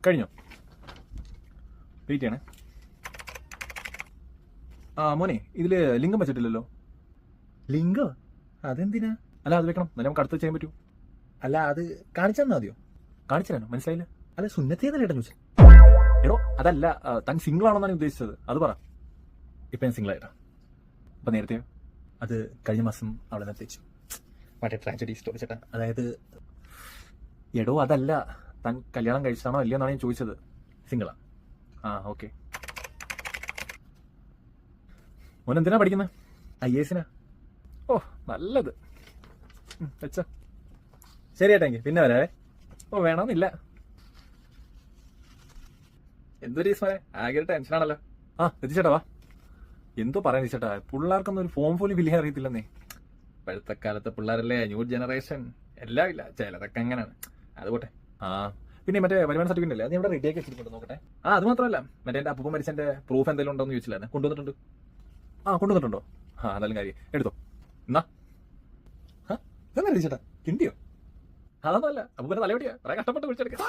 കഴിഞ്ഞോ? വെയിറ്റ് ചെയ്യണേ. മോനെ, ഇതില് ലിംഗം വെച്ചിട്ടില്ലല്ലോ. ലിംഗോ? അതെന്തിനാ? അല്ല, അത് വെക്കണം, എന്നാലും നമുക്ക് അടുത്ത് ചെയ്യാൻ പറ്റൂ. അല്ല, അത് കാണിച്ചാൽ മതിയോ? കാണിച്ചു തരാനോ? മനസ്സിലായില്ല. അല്ല, സുന്നത്തേന്നല്ല ഏട്ടൻ ചോദിച്ചു. എടോ അതല്ല, താൻ സിംഗിൾ ആണെന്നാണ് ഉദ്ദേശിച്ചത്, അത് പറ. ഇപ്പൊ ഞാൻ സിംഗിൾ ആയിട്ടാ. അപ്പൊ നേരത്തെയോ? അത് കഴിഞ്ഞ മാസം അവളെ നിർത്തിച്ചു. മറ്റേ ട്രാജഡി സ്റ്റോറി ചേട്ടാ. അതായത് എടോ അതല്ല, താൻ കല്യാണം കഴിച്ചാണോ അല്ലയോ എന്നാണ് ഞാൻ ചോദിച്ചത്. സിംഗിളാ. ഓക്കെ. മോൻ എന്തിനാ പഠിക്കുന്നത്? IAS-നാ. ഓ, നല്ലത്. വെച്ചോ. ശരി ഏട്ടാ, പിന്നെ വരാവേ. ഓ, വേണമെന്നില്ല. എന്തൊരു ഈസ്മരെ, ആകെ ഒരു ടെൻഷനാണല്ലോ. എത്തിച്ചേട്ടാ വാ. എന്തോ പറയാൻ ചേട്ടാ, പിള്ളേർക്കൊന്നും ഒരു ഫോം പോലും ഫില്ല് ചെയ്യാൻ അറിയത്തില്ലെന്നേ. ഇപ്പോഴത്തെ കാലത്തെ പിള്ളേരല്ലേ, ന്യൂ ജനറേഷൻ. എല്ലാം ഇല്ല, ചിലതൊക്കെ അങ്ങനെയാണ്. അത് പോട്ടെ. പിന്നെ മറ്റേ വരുമാന സർട്ടിഫിക്കറ്റ് അല്ലേ, അത് ഇവിടെ റെഡിയാക്കി വെച്ചിട്ടുണ്ട്, നോക്കട്ടെ. അത് മാത്രമല്ല, മറ്റേ എന്റെ അപ്പൂപ്പൻ മരിച്ചതിന്റെ പ്രൂഫ് എന്തെങ്കിലും ഉണ്ടോ എന്ന് ചോദിച്ചില്ല, കൊണ്ടുവന്നിട്ടുണ്ട്. കൊണ്ടുവന്നിട്ടുണ്ടോ? അതെല്ലാം കാര്യം എടുത്തോ. എന്നാ ഇതെന്നാ ചേട്ടാ, കിണ്ടിയോ? അതൊന്നുമല്ല, അപ്പൂപ്പന്റെ തലയോടിയാ, കുറെ കഷ്ടപ്പെട്ട് വിളിച്ചെടുക്കാം.